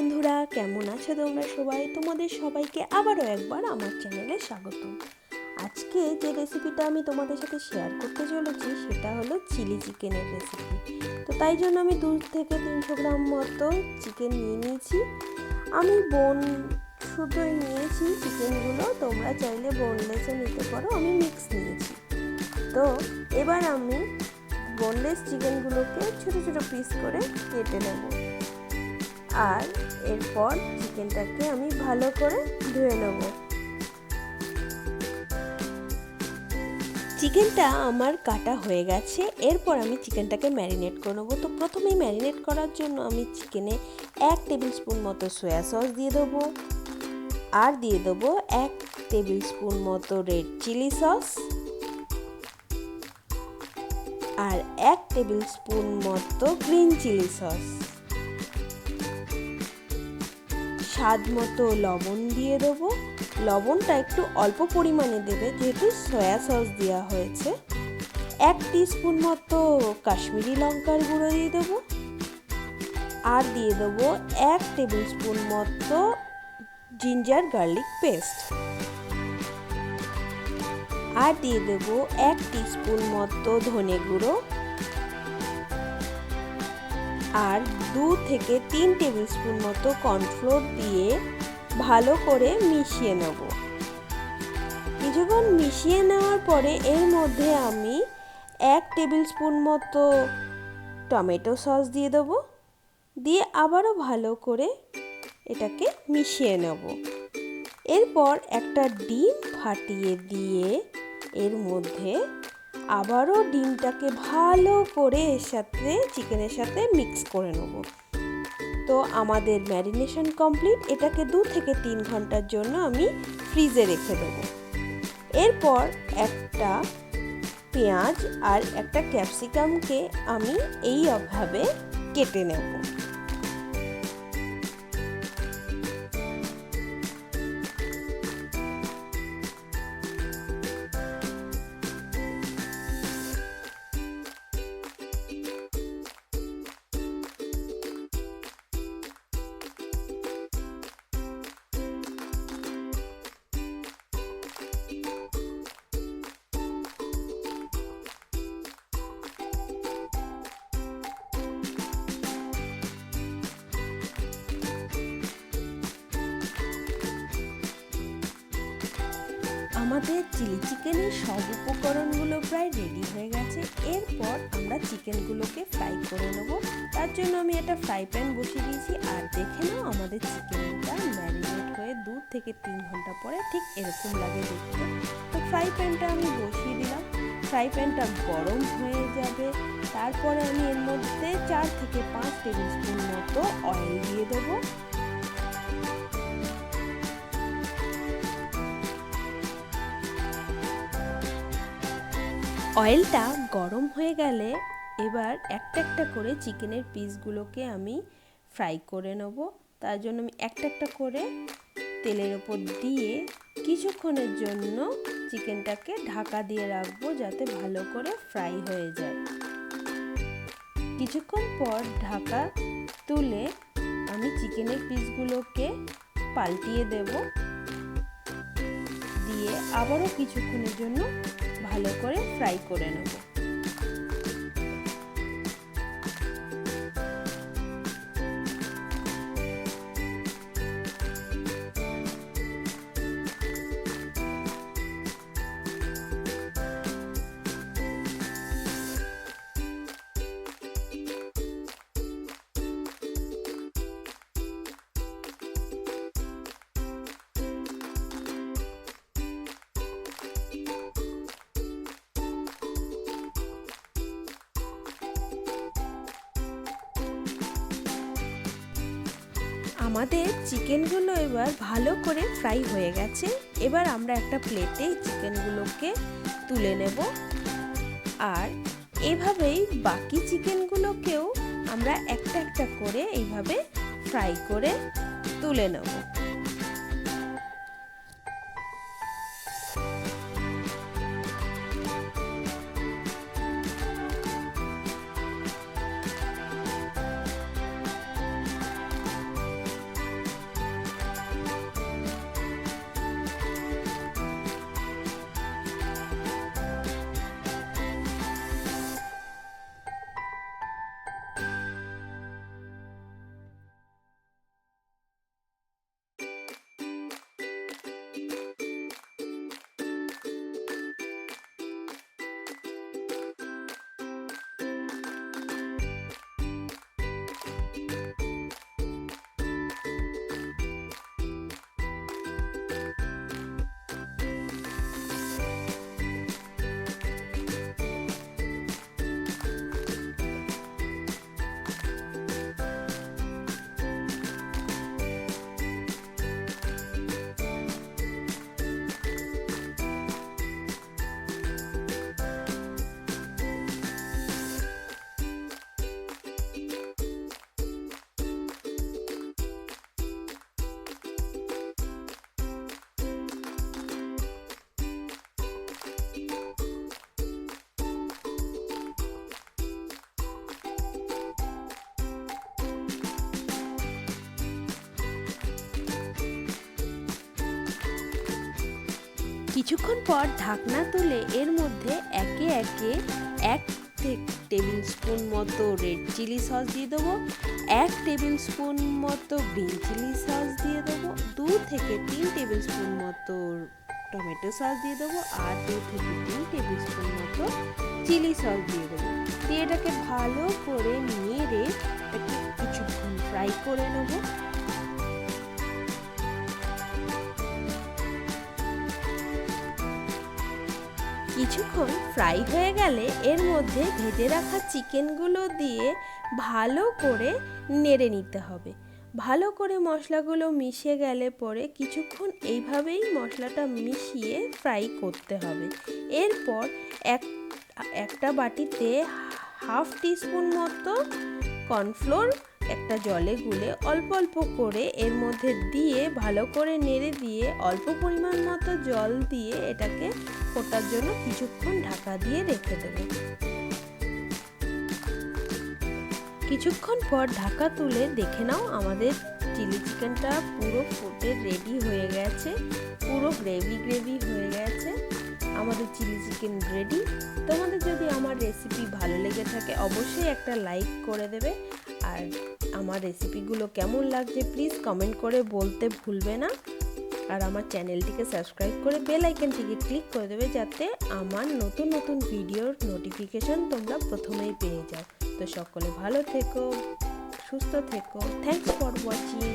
বন্ধুরা, কেমন আছো তোমরা সবাই? তোমাদের সবাইকে আবারও একবার আমার চ্যানেলে স্বাগতম। আজকে যে রেসিপিটা আমি তোমাদের সাথে শেয়ার করতে চলেছি সেটা হলো চিলি চিকেনের রেসিপি। তো তাই জন্য আমি 2 থেকে 300 গ্রাম মতো চিকেন নিয়ে নিয়েছি। আমি শুধুই নিয়েছি চিকেনগুলো, তোমরা চাইলে বোনলেসও নিতে পারো, আমি মিক্স নিয়েছি। তো এবার আমি বোনলেস চিকেনগুলোকে ছোটো ছোটো পিস করে কেটে নেব। আর এরপর চিকেনটাকে আমি ভালো করে ধুয়ে নেব। চিকেনটা আমার কাটা হয়ে গেছে। এরপর আমি চিকেনটাকে ম্যারিনেট করে নেবো। তো প্রথমেই ম্যারিনেট করার জন্য আমি চিকেনে 1 টেবিল স্পুন মতো সয়া সস দিয়ে দেবো, আর দিয়ে দেবো 1 টেবিল স্পুন মতো রেড চিলি সস, আর 1 টেবিল স্পুন মতো গ্রিন চিলি সস। স্বাদ মতো লবণ দিয়ে দেবো। লবণটা একটু অল্প পরিমাণে দেবে যেহেতু সয়া সস দেওয়া হয়েছে। 1 টিস্পুন মতো কাশ্মীরি লঙ্কার গুঁড়ো দিয়ে দেবো, আর দিয়ে দেবো 1 টেবিল স্পুন মতো জিঞ্জার গার্লিক পেস্ট, আর দিয়ে দেবো 1 টিস্পুন মতো ধনে গুঁড়ো, আর 2 থেকে 3 টেবিল স্পুন মতো কর্নফ্লোর দিয়ে ভালো করে মিশিয়ে নেব। কিছুক্ষণ মিশিয়ে নেওয়ার পরে এর মধ্যে আমি 1 টেবিল স্পুন মতো টমেটো সস দিয়ে দেবো, দিয়ে আবারও ভালো করে এটাকে মিশিয়ে নেব। এরপর একটা ডিম ফাটিয়ে দিয়ে এর মধ্যে আবারও ডিমটাকে ভালো করে চিকেনের সাথে মিক্স করে নেব। তো আমাদের ম্যারিনেশন কমপ্লিট। এটাকে 2 থেকে 3 ঘন্টার জন্য আমি ফ্রিজে রেখে দেবো। এরপর একটা পেঁয়াজ আর একটা ক্যাপসিকামকে আমি এইভাবে কেটে নেব। আমাদের চিলি চিকেনের সব উপকরণগুলো প্রায় রেডি হয়ে গেছে। এরপর আমরা চিকেনগুলোকে ফ্রাই করে নেব। তার জন্য আমি একটা ফ্রাই প্যান বসিয়ে দিয়েছি। আর দেখে নাও আমাদের চিকেনটা ম্যারিনেট হয়ে 2 থেকে 3 ঘন্টা পরে ঠিক এরকম লাগে দেখতে। তো ফ্রাই প্যানটা আমি বসিয়ে দিলাম। ফ্রাই প্যানটা গরম হয়ে যাবে। তারপরে আমি এর মধ্যে 4 থেকে 5 টেবিল স্পুন মতো অয়েল দিয়ে দেবো। অয়েলটা গরম হয়ে গেলে এবার একটা একটা করে চিকেনের পিসগুলোকে আমি ফ্রাই করে নেব। তার জন্য আমি একটা একটা করে তেলের ওপর দিয়ে কিছুক্ষণের জন্য চিকেনটাকে ঢাকা দিয়ে রাখবো যাতে ভালো করে ফ্রাই হয়ে যায়। কিছুক্ষণ পর ঢাকা তুলে আমি চিকেনের পিসগুলোকে পাল্টিয়ে দেব, দিয়ে আবারও কিছুক্ষণের জন্য ভালো করে ফ্রাই করে নেব। আমাদের চিকেনগুলো এবার ভালো করে ফ্রাই হয়ে গেছে। এবার আমরা একটা প্লেটে চিকেনগুলোকে তুলে নেব, আর এভাবেই বাকি চিকেনগুলোকেও আমরা একটা একটা করে এইভাবে ফ্রাই করে তুলে নেব। কিছুক্ষণ পর ঢাকনা তুলে এর মধ্যে একে একে 1 টেবিল স্পুন মতো রেড চিলি সস দিয়ে দেবো, 1 টেবিল স্পুন মতো গ্রিন চিলি সস দিয়ে দেবো, 2 থেকে 3 টেবিল স্পুন মতো টমেটো সস দিয়ে দেবো, আর 2 থেকে 3 টেবিল স্পুন মতো চিলি সস দিয়ে দেবো। দিয়ে এটাকে ভালো করে নেড়ে একটু কিছুক্ষণ ফ্রাই করে নেবো। কিছুক্ষণ ফ্রাই হয়ে গেলে এর মধ্যে ভেজে রাখা চিকেনগুলো দিয়ে ভালো করে নেড়ে নিতে হবে। ভালো করে মশলাগুলো মিশে গেলে পরে কিছুক্ষণ এইভাবেই মশলাটা মিশিয়ে ফ্রাই করতে হবে। এরপর একটা বাটিতে হাফ টিস্পুন মতো কর্নফ্লোর একটা জলে গুলে অল্প অল্প করে এর মধ্যে দিয়ে ভালো করে নেড়ে দিয়ে অল্প পরিমাণ মতো জল দিয়ে এটাকে ফোটার জন্য কিছুক্ষণ ঢাকা দিয়ে রেখে দেব। কিছুক্ষণ পর ঢাকা তুলে দেখে নাও আমাদের চিলি চিকেনটা পুরো ফুটে রেডি হয়ে গেছে, পুরো গ্রেভি হয়ে গেছে। আমাদের চিলি চিকেন রেডি। তোমাদের যদি আমার রেসিপি ভালো লেগে থাকে অবশ্যই একটা লাইক করে দেবে, আর আমার রেসিপিগুলো কেমন লাগছে প্লিজ কমেন্ট করে বলতে ভুলবে না। আর আমার চ্যানেলটিকে সাবস্ক্রাইব করে বেল আইকনটিকে ক্লিক করে দেবে যাতে আমার নতুন নতুন ভিডিওর নোটিফিকেশন তোমরা প্রথমেই পেয়ে যাও। তো সকলে ভালো থেকো, সুস্থ থেকো। Thanks for watching.